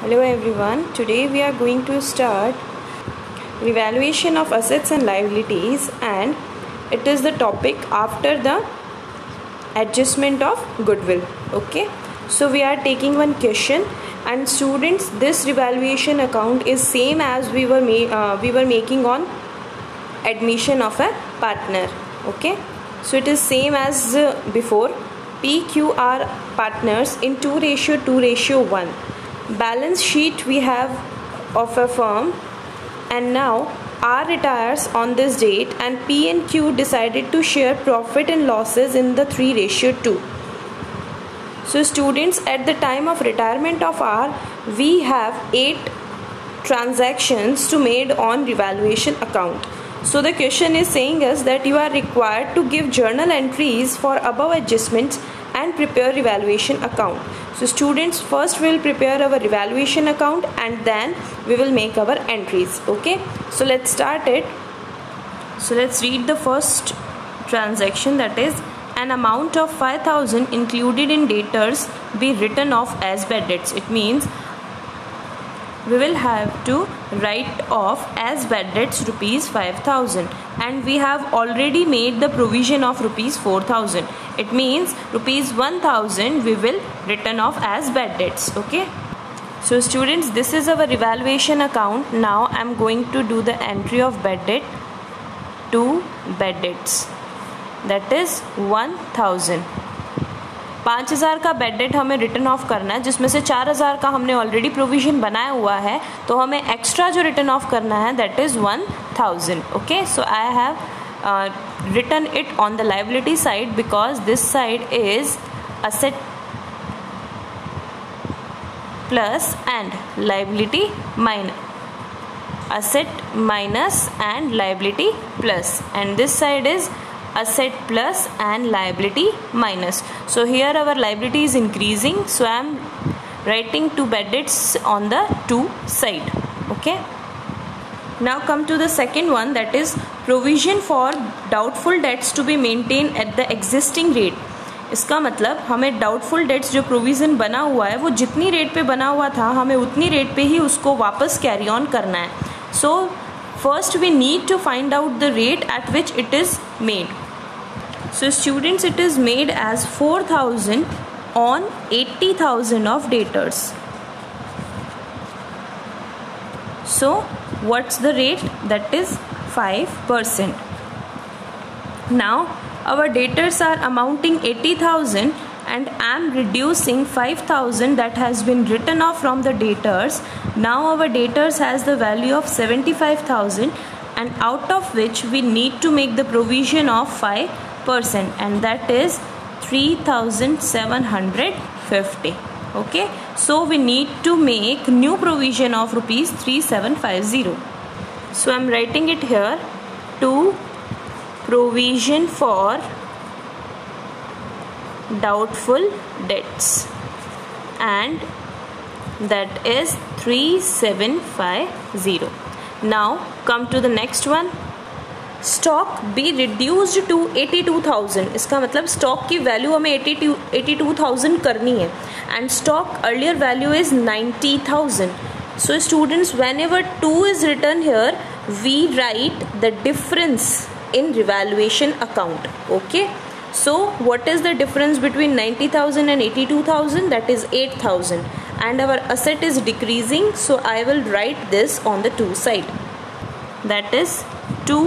Hello everyone, today we are going to start revaluation of assets and liabilities, and it is the topic after the adjustment of goodwill. Okay, so we are taking one question, and students, this revaluation account is same as we were making on admission of a partner. Okay, so it is same as before. PQR partners in 2:2:1. Balance sheet we have of a firm, and now R retires on this date and P and Q decided to share profit and losses in the 3:2. So students, at the time of retirement of R, we have 8 transactions to made on revaluation account. So the question is saying us that you are required to give journal entries for above adjustments and prepare revaluation account. So students, first we will prepare our revaluation account and then we will make our entries. Okay, so let's start it. So let's read the first transaction, that is an amount of 5,000 included in debtors be written off as bad debts. It means we will have to write off as bad debts rupees 5,000, and we have already made the provision of rupees 4,000. It means rupees 1,000 we will written off as bad debts. Okay, so students, this is our revaluation account. Now I am going to do the entry of bad debt to bad debts, that is 1,000. 5,000 का bad debt हमें return off करना है, जिसमें से 4,000 का हमने already provision बनाया हुआ है, तो हमें एक्स्ट्रा जो रिटर्न ऑफ करना है that is 1,000. Okay, so I have written it on the liability side because this side is asset plus and liability minus asset minus and liability plus, and this side is asset plus and liability minus. So here our liability is increasing, so I am writing two bad debts on the two side. Okay, now come to the second one, that is provision for doubtful debts to be maintained at the existing rate. इसका मतलब हमें doubtful debts जो provision बना हुआ है वो जितनी rate पे बना हुआ था हमें उतनी रेट पे ही उसको वापस कैरी ऑन करना है. So first we need to find out the rate at which it is made. So students, it is made as 4,000 on 80,000 of debtors. So what's the rate? That is 5%. Now our debtors are amounting 80,000 and I am reducing 5,000 that has been written off from the debtors. Now our debtors has the value of 75,000, and out of which we need to make the provision of 5%, and that is 3,750. Okay, so we need to make new provision of rupees 3,750. So I am writing it here to provision for doubtful debts, and that is 3,750. Now come to the next one. Stock be reduced to 82,000. इसका मतलब stock की value हमें 82,000 करनी है, and stock earlier value is 90,000. So students, whenever 2 is written here, we write the difference in revaluation account. Okay, so what is the difference between 90,000 and 82,000? That is 8,000, and our asset is decreasing, so I will write this on the 2 side. That is to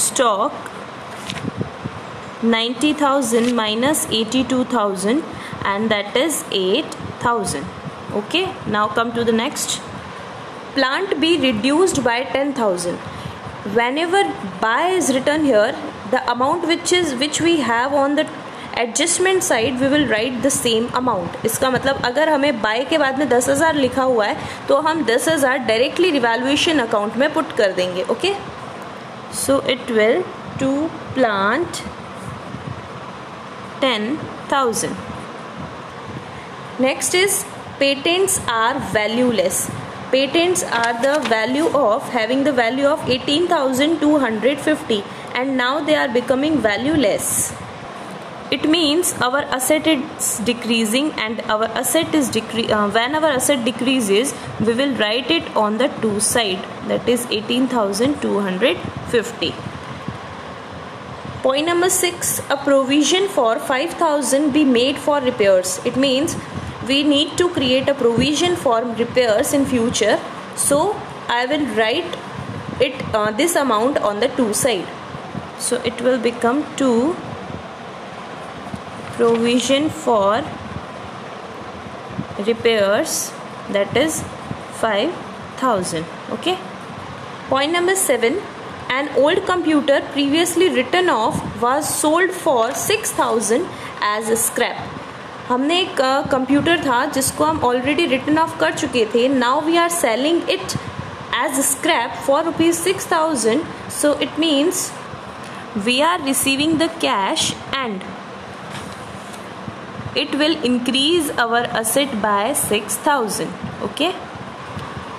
stock 90,000 minus 82,000, and that is 8,000. Okay, now come to the next. Plant be reduced by 10,000. Whenever buy is written here, the amount which we have on the adjustment side, we will write the same amount. इसका मतलब अगर हमें buy के बाद में 10,000 लिखा हुआ है तो हम 10,000 डायरेक्टली रिवैल्यूएशन अकाउंट में पुट कर देंगे. Okay, so it will to plant 10,000. Next is patents are valueless. Patents are the value of having the value of 18,250, and now they are becoming valueless. it means our asset is decreasing, and our asset is when our asset decreases, we will write it on the to side, that is 18,250. Point number 6, a provision for 5,000 be made for repairs. It means we need to create a provision for repairs in future, so I will write it this amount on the to side. So it will become to provision for repairs, that is 5,000. Okay. Point number 7, an old computer previously written off was sold for 6,000 as a scrap. हमने एक computer था जिसको हम already written of कर चुके थे. Now we are selling it as scrap for ₹6,000. So it means we are receiving the cash and it will increase our asset by 6,000. Okay.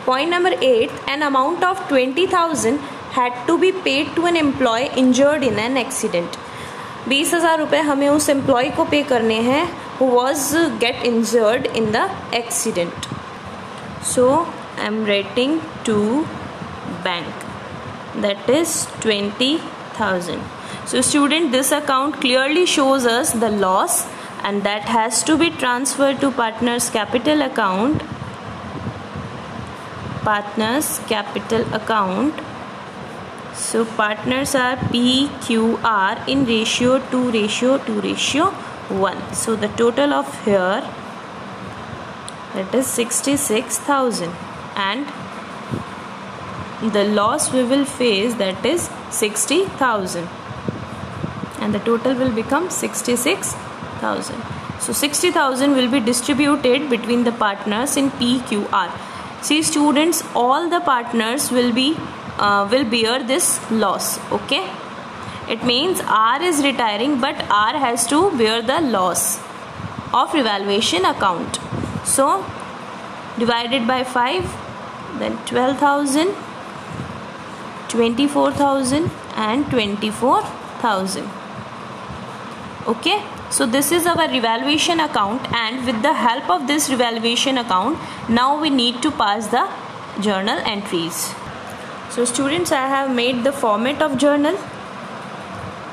Point number 8, an amount of 20,000 had to be paid to an employee injured in an accident. 20,000 रुपये हमें उस employ को पे करने हैं who was get injured in the accident. So I am writing to bank, that is 20,000. So student, this account clearly shows us the loss, and that has to be transferred to partners capital account. Partners capital account. So partners are PQR in ratio 2:1. So the total of here, that is 66,000, and the loss we will face, that is 60,000, and the total will become 66,000. So 60,000 will be distributed between the partners in PQR. See students, all the partners will bear this loss. Okay, it means R is retiring, but R has to bear the loss of revaluation account. So divided by 5, then 12,000, 24,000 and 24,000. Okay, so this is our revaluation account, and with the help of this revaluation account, now we need to pass the journal entries. So students, I have made the format of journal,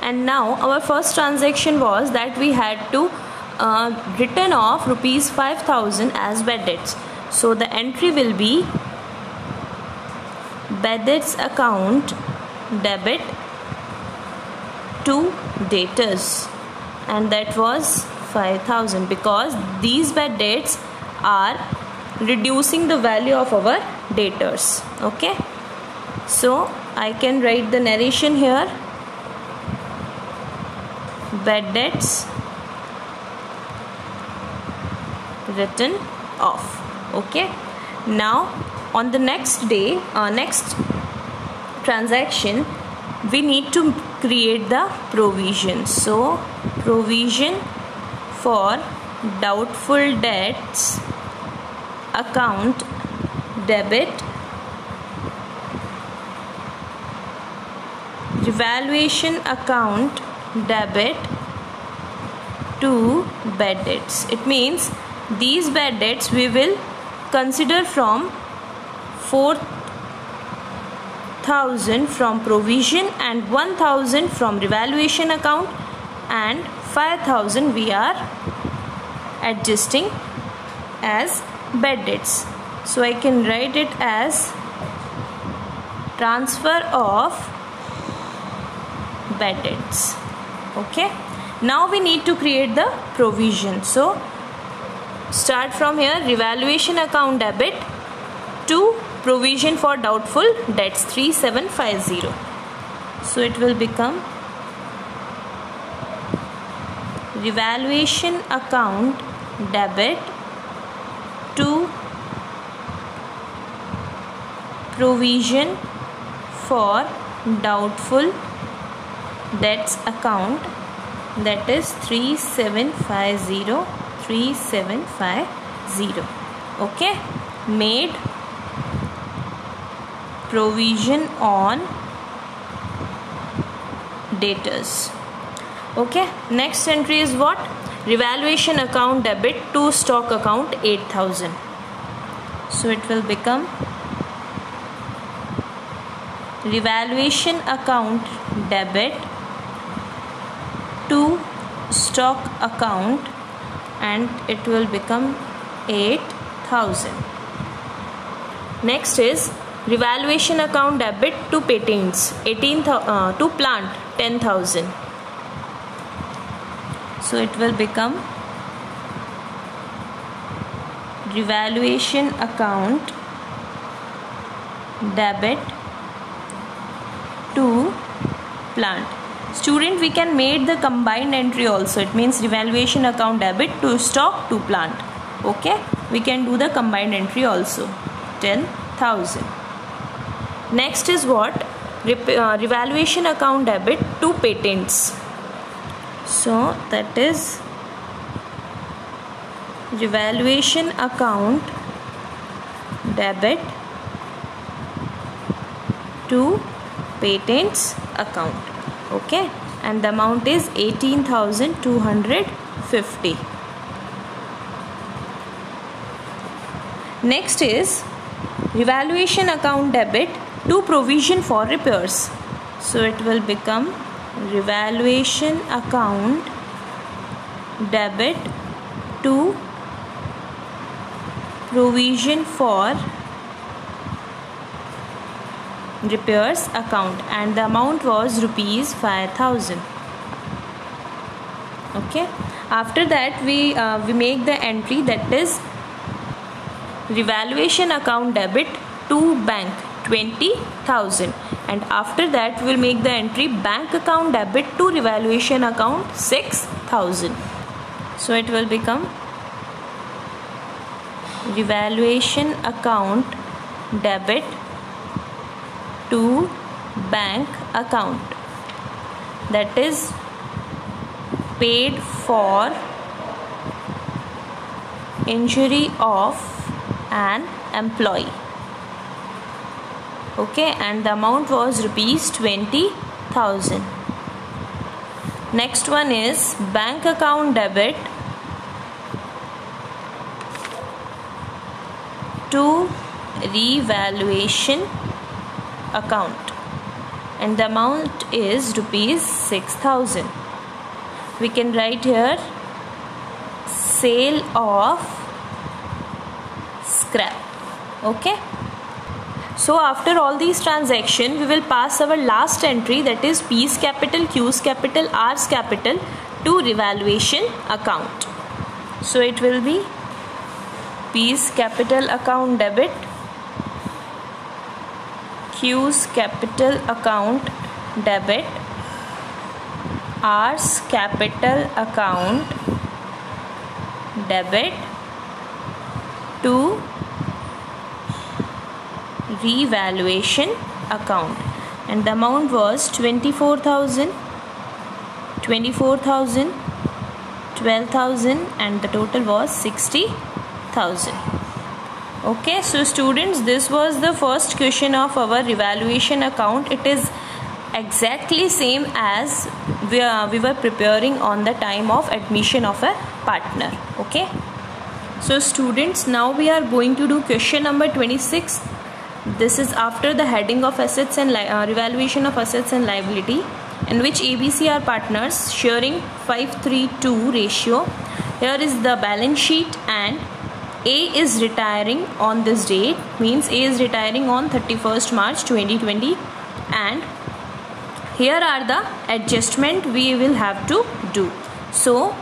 and now our first transaction was that we had to return off ₹5,000 as bad debts. So the entry will be bad debts account debit to debtors, and that was 5,000, because these bad debts are reducing the value of our debtors. Okay, so I can write the narration here. Bad debts written off. Okay, now on the next day, next transaction, we need to create the provision. So provision for doubtful debts account debit revaluation account debit to bad debts. It means these bad debts we will consider from 4,000 from provision and 1,000 from revaluation account, and 5,000 we are adjusting as bad debts. So I can write it as transfer of bad debts. Okay, now we need to create the provision. So start from here, revaluation account debit to provision for doubtful debts 3750. So it will become revaluation account debit to provision for doubtful debts account, that is 3750. Okay, made provision on debtors. Okay, next entry is what? Revaluation account debit to stock account 8,000. So it will become revaluation account debit to stock account, and it will become 8,000. Next is revaluation account debit to patents to plant 10,000. So it will become revaluation account debit to plant. Student, we can make the combined entry also. It means revaluation account debit to stock to plant. Okay, we can do the combined entry also. 10,000. Next is what? Revaluation account debit to patents. So that is revaluation account debit to patents account. Okay, and the amount is 18,250. Next is revaluation account debit to provision for repairs. So it will become revaluation account debit to provision for repairs account, and the amount was rupees 5,000. Okay, after that we make the entry, that is revaluation account debit to bank 20,000, and after that we will make the entry bank account debit to revaluation account 6,000. So it will become revaluation account debit to bank account, that is paid for injury of an employee. Okay, and the amount was rupees 20,000. Next one is bank account debit to revaluation account, and the amount is rupees 6,000. We can write here sale of scrap. Okay, so after all these transactions we will pass our last entry, that is P's capital, Q's capital, R's capital to revaluation account. So it will be P's capital account debit, Q's capital account debit, R's capital account debit to revaluation account, and the amount was 24,000, 24,000, 12,000, and the total was 60,000. Okay, so students, this was the first question of our revaluation account. It is exactly same as we were preparing on the time of admission of a partner. Okay, so students, now we are going to do question number 26. This is after the heading of assets and revaluation of assets and liability, in which ABC are partners sharing 5:3:2 ratio. Here is the balance sheet, and A is retiring on this date, means A is retiring on 31st March 2020, and here are the adjustment we will have to do. So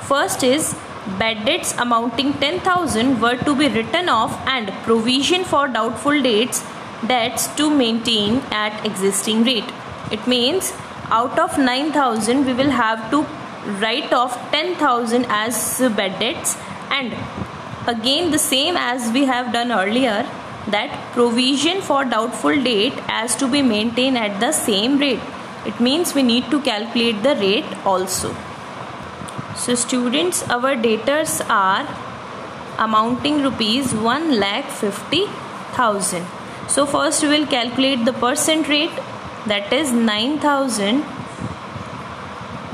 first is bad debts amounting 10,000 were to be written off, and provision for doubtful debts to maintain at existing rate. It means out of 9,000 we will have to write off 10,000 as bad debts, and again the same as we have done earlier, that provision for doubtful debt has to be maintained at the same rate. It means we need to calculate the rate also. So students, our debtors are amounting rupees 1,50,000. So first we will calculate the percent rate, that is 9,000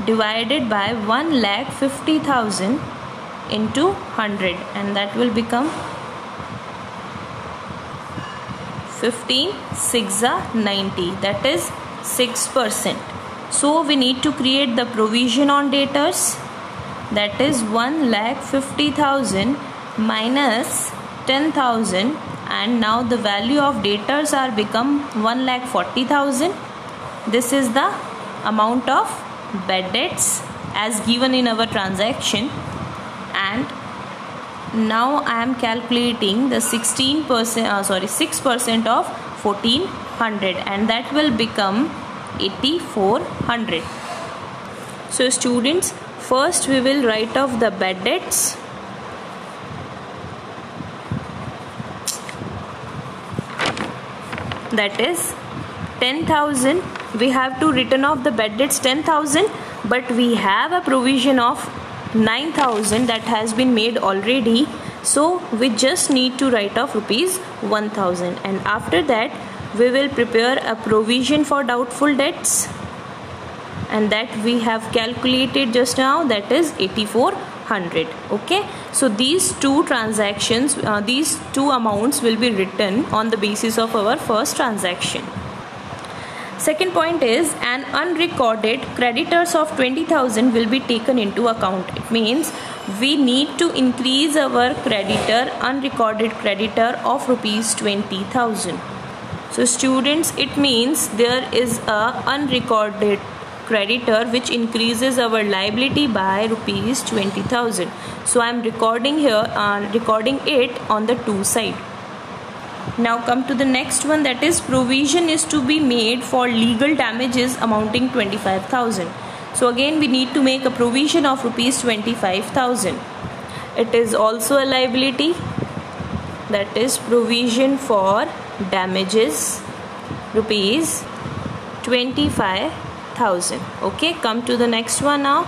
divided by 1,50,000 into 100, and that will become 15 6 90, that is 6%. So we need to create the provision on debtors, that is 1,50,000 minus 10,000, and now the value of debtors are become 1,40,000. This is the amount of bad debts as given in our transaction, and now I am calculating the 6% of 1,400, and that will become 8,400. So students, first we will write off the bad debts. That is 10,000. We have to return off the bad debts 10,000, but we have a provision of 9,000 that has been made already, so we just need to write off rupees 1,000, and after that we will prepare a provision for doubtful debts, and that we have calculated just now, that is 8,400. Okay, so these two transactions, these two amounts will be written on the basis of our first transaction. Second point is, an unrecorded creditors of 20,000 will be taken into account. It means we need to increase our creditor, unrecorded creditor of rupees 20,000. So students, it means there is a unrecorded creditor which increases our liability by rupees 20,000. So I am recording here, recording it on the two side. Now come to the next one, that is provision is to be made for legal damages amounting 25,000. So again we need to make a provision of rupees 25,000. It is also a liability, that is provision for damages rupees 25,000. Okay, come to the next one now.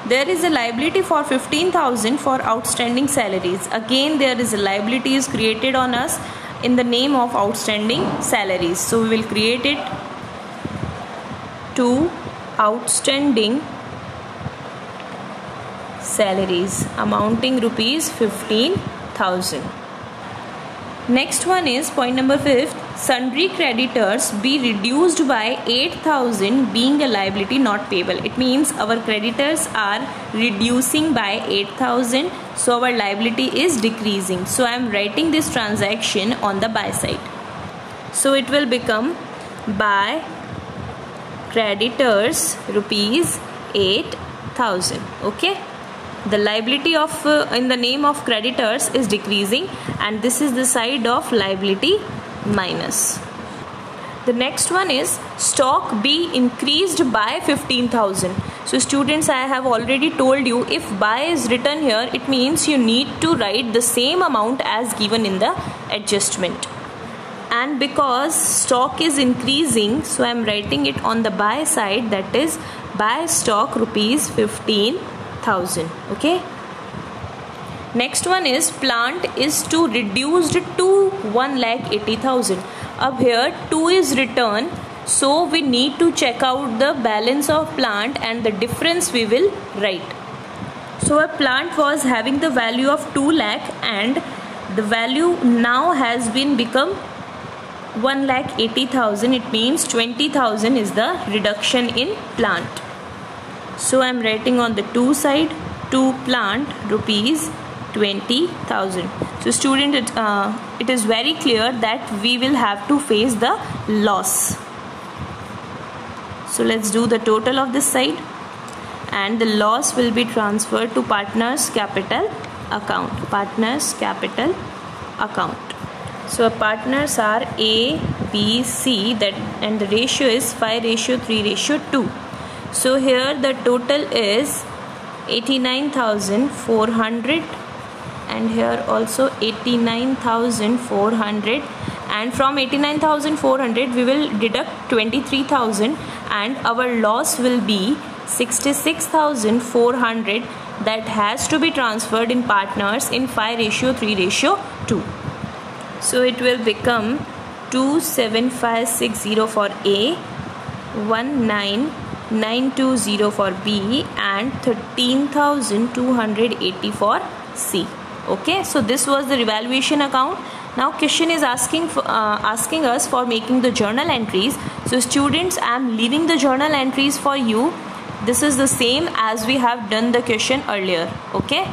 There is a liability for 15,000 for outstanding salaries. Again there is a liability is created on us in the name of outstanding salaries. So we will create it to outstanding salaries amounting rupees 15,000. Next one is point number 5. Sundry creditors be reduced by 8,000 being a liability not payable. It means our creditors are reducing by 8,000, so our liability is decreasing. So I am writing this transaction on the buy side. So it will become by creditors rupees 8,000. Okay, the liability of in the name of creditors is decreasing, and this is the side of liability minus. The next one is stock be increased by 15,000. So students, I have already told you, if by is written here, it means you need to write the same amount as given in the adjustment. And because stock is increasing, so I am writing it on the buy side, that is buy stock rupees 15,000. Okay. Next one is plant is to reduced to 1,80,000. Up here 2 is written, so we need to check out the balance of plant and the difference we will write. So a plant was having the value of 2 lakh and the value now has been become 1,80,000. It means 20,000 is the reduction in plant. So I am writing on the two side, to plant rupees 20,000. So student, it is very clear that we will have to face the loss. So let's do the total of this side, and the loss will be transferred to partners capital account. Partners capital account. So our partners are A, B, C, that, and the ratio is 5:3:2. So here the total is 89,400, and here also 89,400, and from 89,400 we will deduct 23,000, and our loss will be 66,400 that has to be transferred in partners in 5:3:2. So it will become 27560 for A, 19 920 for B and 13,280 for C. Okay, so this was the revaluation account. Now question is asking us for making the journal entries. So students, I am leaving the journal entries for you. This is the same as we have done the question earlier. Okay.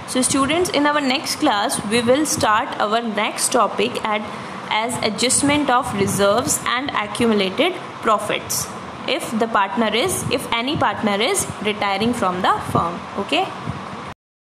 So students, in our next class we will start our next topic as adjustment of reserves and accumulated profits if any partner is retiring from the firm. Okay.